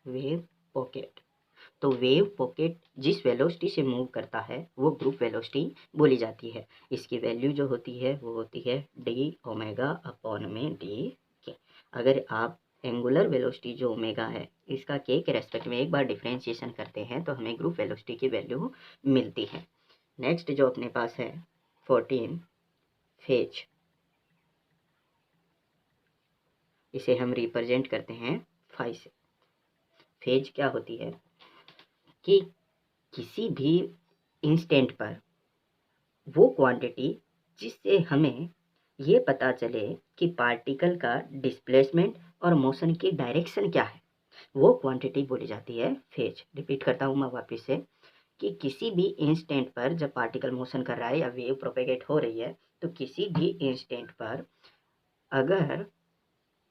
वेव पॉकेट। तो वेव पॉकेट जिस वेलोसिटी से मूव करता है वो ग्रुप वेलोसिटी बोली जाती है। इसकी वैल्यू जो होती है वो होती है डी ओमेगा अपॉन में डी के। अगर आप एंगुलर वेलोसिटी जो ओमेगा है इसका के रेस्पेक्ट में एक बार डिफ्रेंशिएशन करते हैं तो हमें ग्रुप वेलोसिटी की वैल्यू मिलती है। नेक्स्ट जो अपने पास है 14, फेज। इसे हम रिप्रेजेंट करते हैं फाई से। फेज क्या होती है कि किसी भी इंस्टेंट पर वो क्वांटिटी जिससे हमें ये पता चले कि पार्टिकल का डिस्प्लेसमेंट और मोशन की डायरेक्शन क्या है, वो क्वांटिटी बोली जाती है फेज। रिपीट करता हूँ मैं वापस से कि किसी भी इंस्टेंट पर जब पार्टिकल मोशन कर रहा है या वेव प्रोपेगेट हो रही है, तो किसी भी इंस्टेंट पर अगर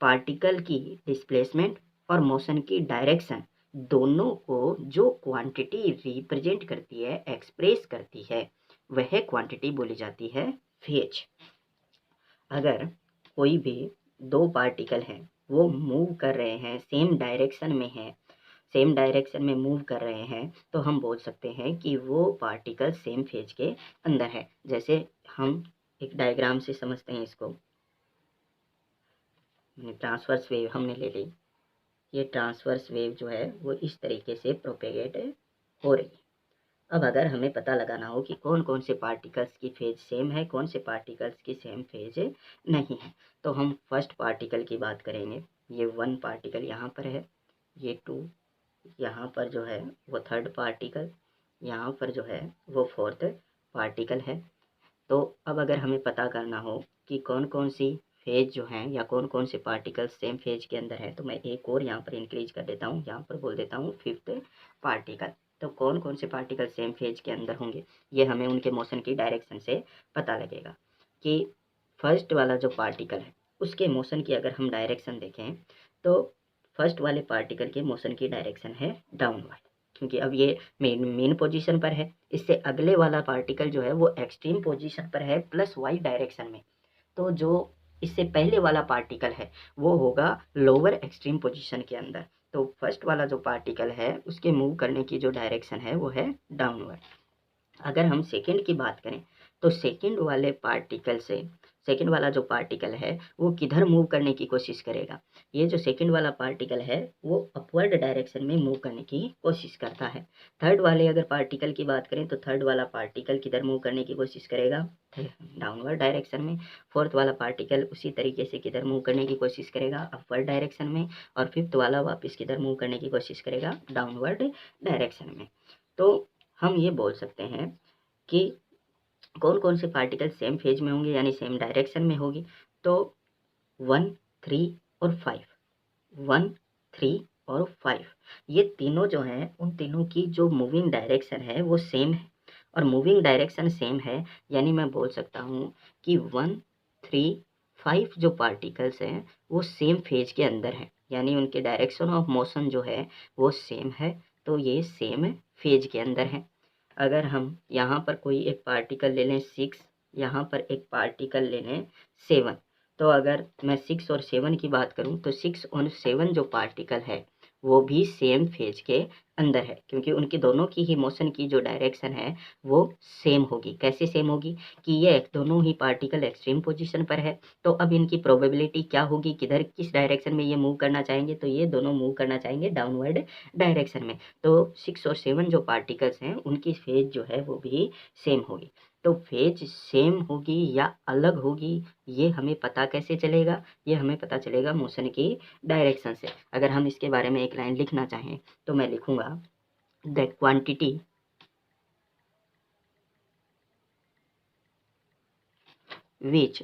पार्टिकल की डिस्प्लेसमेंट और मोशन की डायरेक्शन दोनों को जो क्वांटिटी रिप्रेजेंट करती है, एक्सप्रेस करती है, वह क्वांटिटी बोली जाती है फेज। अगर कोई भी दो पार्टिकल हैं वो मूव कर रहे हैं, सेम डायरेक्शन में है, सेम डायरेक्शन में मूव कर रहे हैं, तो हम बोल सकते हैं कि वो पार्टिकल सेम फेज के अंदर है। जैसे हम एक डायग्राम से समझते हैं इसको, ट्रांसवर्स वेव हमने ले ली, ये ट्रांसवर्स वेव जो है वो इस तरीके से प्रोपेगेट हो रही है। अब अगर हमें पता लगाना हो कि कौन कौन से पार्टिकल्स की फेज सेम है, कौन से पार्टिकल्स की सेम फेज नहीं है, तो हम फर्स्ट पार्टिकल की बात करेंगे। ये 1 पार्टिकल यहाँ पर है, ये 2 यहाँ पर जो है वो 3rd पार्टिकल, यहाँ पर जो है वो 4th पार्टिकल है। तो अब अगर हमें पता करना हो कि कौन कौन सी फेज जो हैं या कौन कौन से पार्टिकल्स सेम फेज के अंदर है, तो मैं एक और यहाँ पर इंक्रीज कर देता हूँ, यहाँ पर बोल देता हूँ 5th पार्टिकल। तो कौन कौन से पार्टिकल सेम फेज के अंदर होंगे, ये हमें उनके मोशन की डायरेक्शन से पता लगेगा। कि फर्स्ट वाला जो पार्टिकल है उसके मोशन की अगर हम डायरेक्शन देखें, तो फर्स्ट वाले पार्टिकल के मोशन की डायरेक्शन है डाउनवर्ड, क्योंकि अब ये मेन पोजीशन पर है। इससे अगले वाला पार्टिकल जो है वो एक्सट्रीम पोजीशन पर है प्लस वाई डायरेक्शन में। तो जो इससे पहले वाला पार्टिकल है वो होगा लोअर एक्सट्रीम पोजीशन के अंदर। तो फर्स्ट वाला जो पार्टिकल है उसके मूव करने की जो डायरेक्शन है वो है डाउनवर्ड। अगर हम सेकंड की बात करें तो सेकंड वाले पार्टिकल से सेकंड वाला जो पार्टिकल है वो किधर मूव करने की कोशिश करेगा। ये जो सेकंड वाला पार्टिकल है वो अपवर्ड डायरेक्शन में मूव करने की कोशिश करता है। थर्ड वाले अगर पार्टिकल की बात करें तो थर्ड वाला पार्टिकल किधर मूव करने की कोशिश करेगा, डाउनवर्ड डायरेक्शन में। फोर्थ वाला पार्टिकल उसी तरीके से किधर मूव करने की कोशिश करेगा, अपवर्ड डायरेक्शन में। और फिफ्थ वाला वापस किधर मूव करने की कोशिश करेगा, डाउनवर्ड डायरेक्शन में। तो हम ये बोल सकते हैं कि कौन कौन से पार्टिकल सेम फेज में होंगे यानी सेम डायरेक्शन में होगी। तो 1, 3 और 5, 1, 3 और 5, ये तीनों जो हैं उन तीनों की जो मूविंग डायरेक्शन है वो सेम है। और मूविंग डायरेक्शन सेम है यानी मैं बोल सकता हूँ कि 1, 3, 5 जो पार्टिकल्स हैं वो सेम फेज के अंदर हैं, यानी उनके डायरेक्शन ऑफ मोशन जो है वो सेम है। तो ये सेम फेज के अंदर है। अगर हम यहाँ पर कोई एक पार्टिकल ले लें 6, यहाँ पर एक पार्टिकल ले लें 7, तो अगर मैं 6 और 7 की बात करूँ तो 6 और 7 जो पार्टिकल है वो भी सेम फेज के अंदर है, क्योंकि उनकी दोनों की ही मोशन की जो डायरेक्शन है वो सेम होगी। कैसे सेम होगी कि ये दोनों ही पार्टिकल एक्सट्रीम पोजीशन पर है, तो अब इनकी प्रोबेबिलिटी क्या होगी, किधर किस डायरेक्शन में ये मूव करना चाहेंगे, तो ये दोनों मूव करना चाहेंगे डाउनवर्ड डायरेक्शन में। तो 6 और 7 जो पार्टिकल्स हैं उनकी फेज जो है वो भी सेम होगी। तो फेज सेम होगी या अलग होगी ये हमें पता कैसे चलेगा, ये हमें पता चलेगा मोशन की डायरेक्शन से। अगर हम इसके बारे में एक लाइन लिखना चाहें तो मैं लिखूंगा the quantity which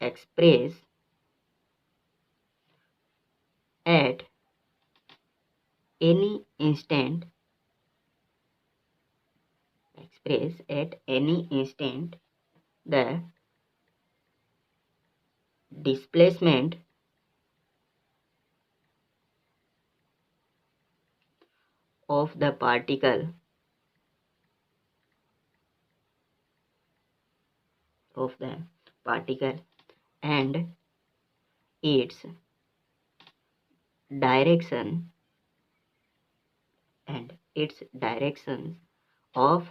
express at any instant the displacement of the particle and its direction of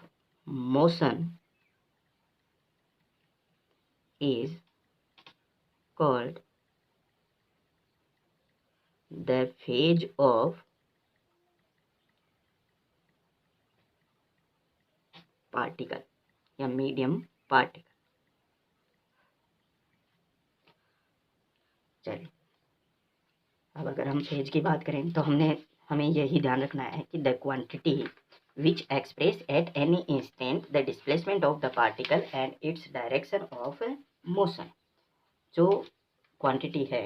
motion is called the phase of particle या मीडियम पार्टिकल। चलिए अब अगर हम फेज की बात करें तो हमें यही ध्यान रखना है कि the quantity which express at any instant the displacement of the particle and its direction of motion। जो क्वांटिटी है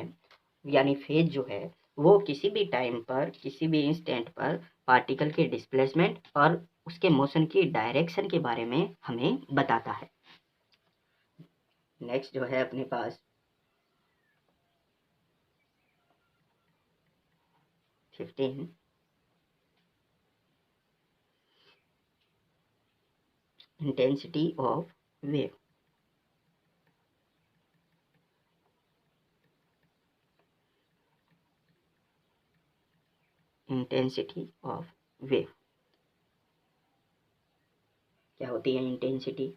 यानी फेज जो है वो किसी भी टाइम पर किसी भी इंस्टेंट पर पार्टिकल के डिस्प्लेसमेंट और उसके मोशन की डायरेक्शन के बारे में हमें बताता है। नेक्स्ट जो है अपने पास 15 intensity of wave. Intensity of wave क्या होती है इंटेंसिटी?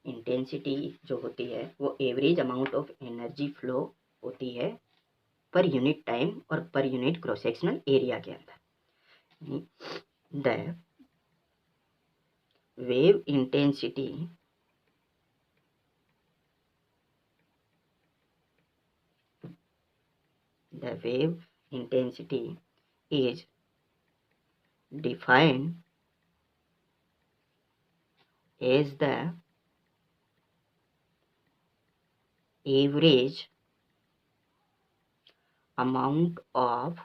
इंटेंसिटी जो होती है वो average amount of energy flow होती है पर यूनिट टाइम और per unit cross sectional area के अंदर। The wave intensity is defined as the average amount of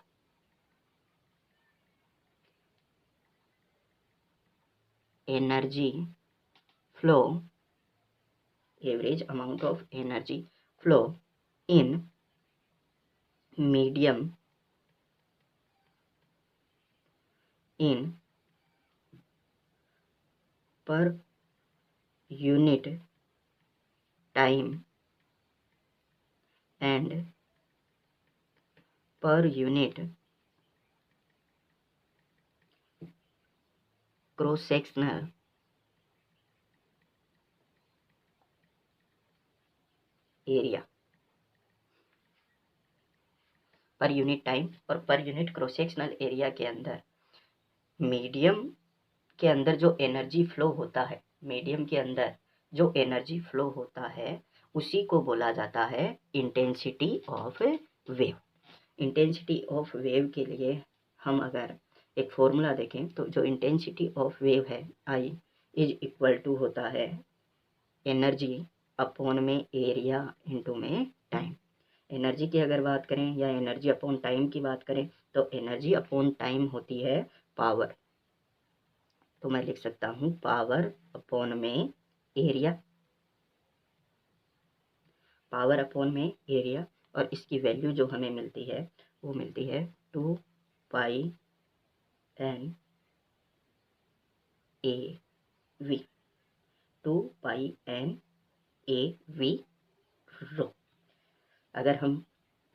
energy flow in medium per unit time and per unit cross sectional area per unit time और per unit cross sectional area के अंदर मीडियम के अंदर जो एनर्जी फ्लो होता है, मीडियम के अंदर जो एनर्जी फ्लो होता है उसी को बोला जाता है intensity of wave. Intensity of wave के लिए हम अगर एक फॉर्मूला देखें तो जो इंटेंसिटी ऑफ वेव है आई इज इक्वल टू होता है एनर्जी अपॉन में एरिया इंटू में टाइम। एनर्जी की अगर बात करें या एनर्जी अपॉन टाइम की बात करें तो एनर्जी अपॉन टाइम होती है पावर। तो मैं लिख सकता हूँ पावर अपॉन में एरिया, पावर अपॉन में एरिया, और इसकी वैल्यू जो हमें मिलती है वो मिलती है 2 pi n a v, 2 pi n a v rho. अगर हम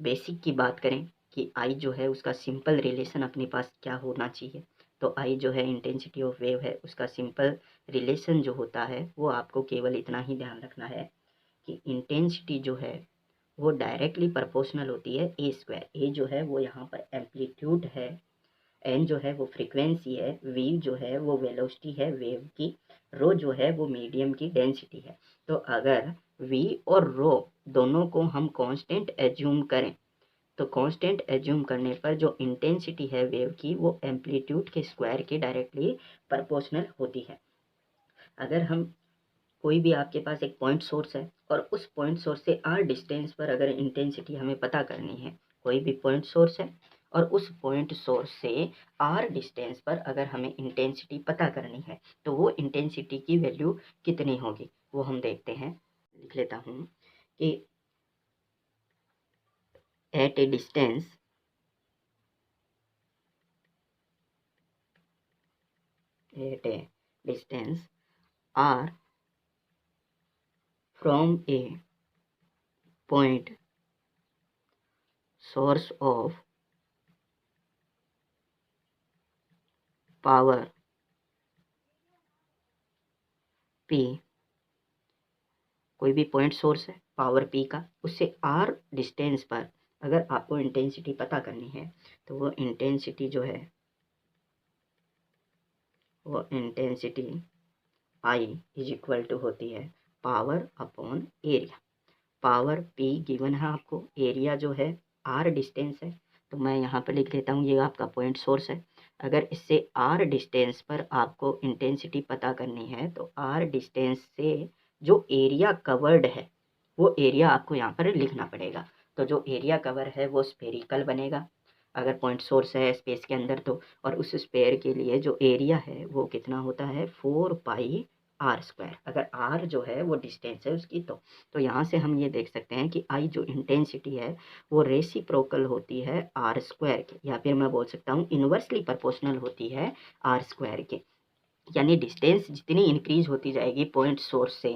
बेसिक की बात करें कि आई जो है उसका सिंपल रिलेशन अपने पास क्या होना चाहिए, तो आई जो है इंटेंसिटी ऑफ वेव है उसका सिंपल रिलेशन जो होता है वो आपको केवल इतना ही ध्यान रखना है कि इंटेंसिटी जो है वो डायरेक्टली प्रोपोर्शनल होती है ए स्क्वायर। ए जो है वो यहाँ पर एम्पलीट्यूड है, एन जो है वो फ्रीक्वेंसी है, वी जो है वो वेलोसिटी है वेव की, रो जो है वो मीडियम की डेंसिटी है। तो अगर वी और रो दोनों को हम कांस्टेंट एज्यूम करें तो कांस्टेंट एज्यूम करने पर जो इंटेंसिटी है वेव की वो एम्पलीट्यूड के स्क्वायर के डायरेक्टली प्रोपोर्शनल होती है। अगर हम कोई भी आपके पास एक पॉइंट सोर्स है और उस पॉइंट सोर्स से आर डिस्टेंस पर अगर इंटेंसिटी हमें पता करनी है, कोई भी पॉइंट सोर्स है और उस पॉइंट सोर्स से आर डिस्टेंस पर अगर हमें इंटेंसिटी पता करनी है तो वो इंटेंसिटी की वैल्यू कितनी होगी वो हम देखते हैं। लिख लेता हूँ कि at a distance r from a point source of power P, कोई भी पॉइंट सोर्स है पावर P का, उससे R डिस्टेंस पर अगर आपको इंटेंसिटी पता करनी है तो वो इंटेंसिटी जो है वो intensity I is equal to होती है power upon area. Power P given है आपको, एरिया जो है R डिस्टेंस है, तो मैं यहाँ पर लिख देता हूँ ये आपका पॉइंट सोर्स है। अगर इससे R डिस्टेंस पर आपको इंटेंसिटी पता करनी है तो R डिस्टेंस से जो एरिया कवर्ड है वो एरिया आपको यहाँ पर लिखना पड़ेगा। तो जो एरिया कवर है वो स्फेरिकल बनेगा अगर पॉइंट सोर्स है स्पेस के अंदर तो, और उस स्पेयर के लिए जो एरिया है वो कितना होता है 4 पाई आर स्क्वायर। अगर आर जो है वो डिस्टेंस है उसकी तो यहाँ से हम ये देख सकते हैं कि आई जो इंटेंसिटी है वो रेसिप्रोकल होती है आर स्क्वायर के, या फिर मैं बोल सकता हूँ इन्वर्सली प्रोपोर्शनल होती है आर स्क्वायर के। यानी डिस्टेंस जितनी इंक्रीज होती जाएगी पॉइंट सोर्स से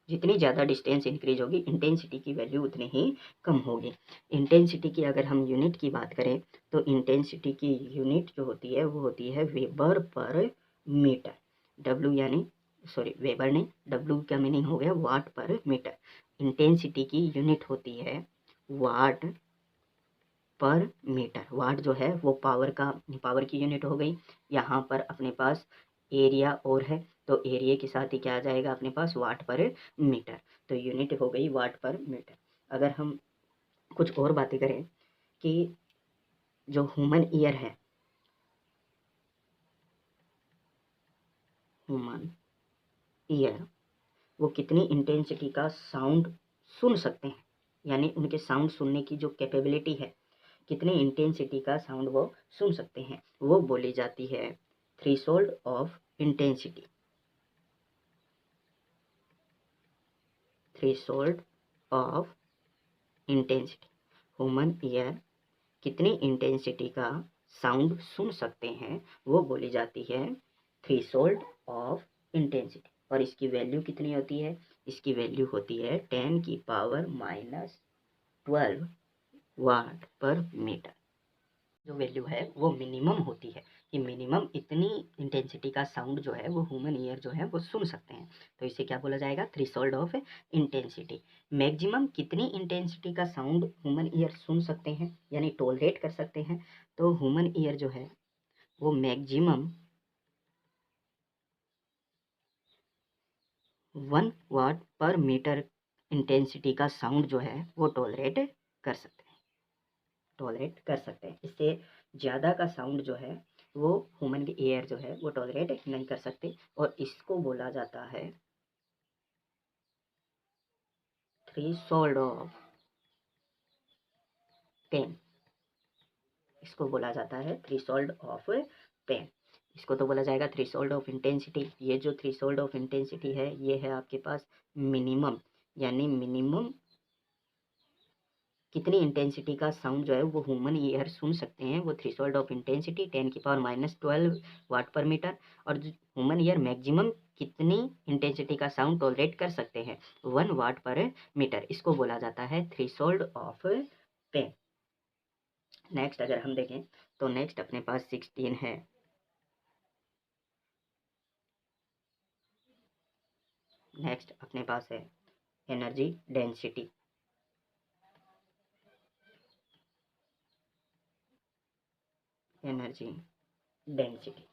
जितनी ज़्यादा डिस्टेंस इंक्रीज होगी इंटेंसिटी की वैल्यू उतनी ही कम होगी। इंटेंसिटी की अगर हम यूनिट की बात करें तो इंटेंसिटी की यूनिट जो होती है वो होती है वेबर पर मीटर। डब्ल्यू यानी सॉरी वेबर नहीं, डब्ल्यू का मीनिंग हो गया वाट पर मीटर। इंटेंसिटी की यूनिट होती है वाट पर मीटर। वाट जो है वो पावर की यूनिट हो गई। यहाँ पर अपने पास एरिया और है तो एरिया के साथ ही क्या आ जाएगा अपने पास वाट पर मीटर, तो यूनिट हो गई वाट पर मीटर। अगर हम कुछ और बातें करें कि जो ह्यूमन ईयर है, ह्यूमन ईयर वो कितनी इंटेंसिटी का साउंड सुन सकते हैं, यानी उनके साउंड सुनने की जो कैपेबिलिटी है कितनी इंटेंसिटी का साउंड वो सुन सकते हैं वो बोली जाती है threshold of intensity. Threshold of intensity, human ear कितनी इंटेंसिटी का साउंड सुन सकते हैं वो बोली जाती है थ्रेशोल्ड ऑफ इंटेंसिटी। और इसकी वैल्यू कितनी होती है, इसकी वैल्यू होती है 10⁻12 वाट पर मीटर। जो वैल्यू है वो मिनिमम होती है कि मिनिमम इतनी इंटेंसिटी इंटेंसिटी का साउंड जो है वो ह्यूमन ईयर जो है वो सुन सकते हैं। तो इसे क्या बोला जाएगा? Threshold of intensity. मैक्सिमम कितनी इंटेंसिटी का साउंड ह्यूमन ईयर सुन सकते हैं यानी टॉलरेट कर सकते हैं? तो ह्यूमन ईयर जो है वो मैक्सिमम 1 वाट पर मीटर इंटेंसिटी का साउंड जो है वो टॉलरेट कर सकते हैं, टॉलरेट कर सकते हैं। इससे ज़्यादा का साउंड जो है वो ह्यूमन के ईयर जो है वो टॉलरेट नहीं कर सकते, और इसको बोला जाता है थ्रेशोल्ड ऑफ पेन। इसको बोला जाता है थ्रेशोल्ड ऑफ पेन। इसको तो बोला जाएगा थ्रेशोल्ड ऑफ इंटेंसिटी। ये जो थ्रेशोल्ड ऑफ इंटेंसिटी है ये है आपके पास मिनिमम, यानी मिनिमम कितनी इंटेंसिटी का साउंड जो है वो ह्यूमन ईयर सुन सकते हैं, वो थ्रेशोल्ड ऑफ इंटेंसिटी 10⁻⁻12 वाट पर मीटर। और ह्यूमन ईयर मैक्सिमम कितनी इंटेंसिटी का साउंड टॉलरेट कर सकते हैं? 1 वाट पर मीटर। इसको बोला जाता है थ्रेशोल्ड ऑफ पेन। नेक्स्ट अगर हम देखें तो नेक्स्ट अपने पास 16 है नेक्स्ट अपने पास है एनर्जी डेंसिटी। एनर्जी डेंसिटी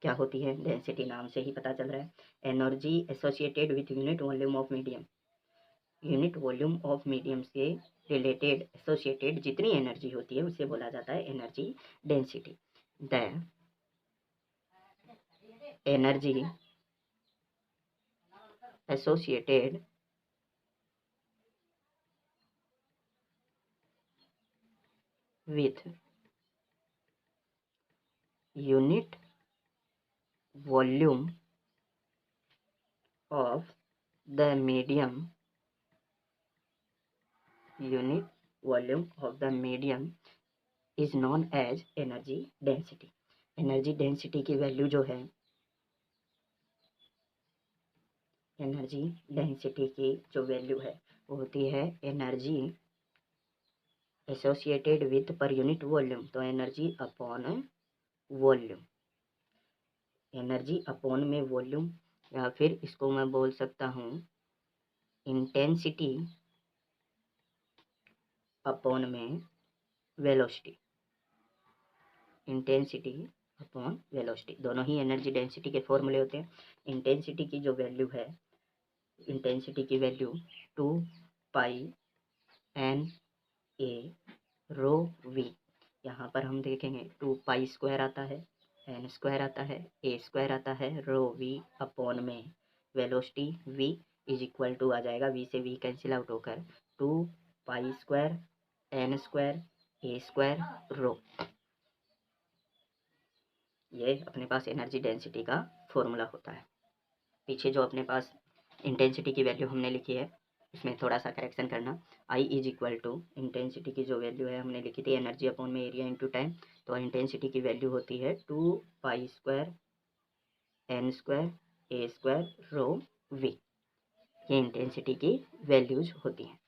क्या होती है? डेंसिटी नाम से ही पता चल रहा है। Energy associated with unit volume of medium. Unit volume of medium से रिलेटेड एसोसिएटेड जितनी एनर्जी होती है उसे बोला जाता है energy density. The energy associated with unit volume of the medium, unit volume of the medium is known as energy density. एनर्जी डेंसिटी की वैल्यू जो है, एनर्जी डेंसिटी की जो वैल्यू है वो होती है energy associated with per unit volume. तो energy upon volume, energy upon में वॉल्यूम, या फिर इसको मैं बोल सकता हूँ इंटेंसिटी अपॉन में वेलोसिटी। इंटेंसिटी अपॉन वेलोसिटी दोनों ही एनर्जी डेंसिटी के फॉर्मूले होते हैं। इंटेंसिटी की जो वैल्यू है, इंटेंसिटी की वैल्यू 2πN/A रो वी। यहाँ पर हम देखेंगे 2π² आता है, n² आता है, a² आता है, रो वी अपॉन में velocity v is equal to आ जाएगा, v से v कैंसिल आउट होकर 2π² n² a² रो। ये अपने पास एनर्जी डेंसिटी का फॉर्मूला होता है। पीछे जो अपने पास इंटेंसिटी की वैल्यू हमने लिखी है इसमें थोड़ा सा करेक्शन करना। I is equal to intensity की जो वैल्यू है हमने लिखी थी एनर्जी अपॉन में एरिया इंटू टाइम, तो इंटेंसिटी की वैल्यू होती है 2π² n² a² रो वी। ये इंटेंसिटी की वैल्यूज होती हैं।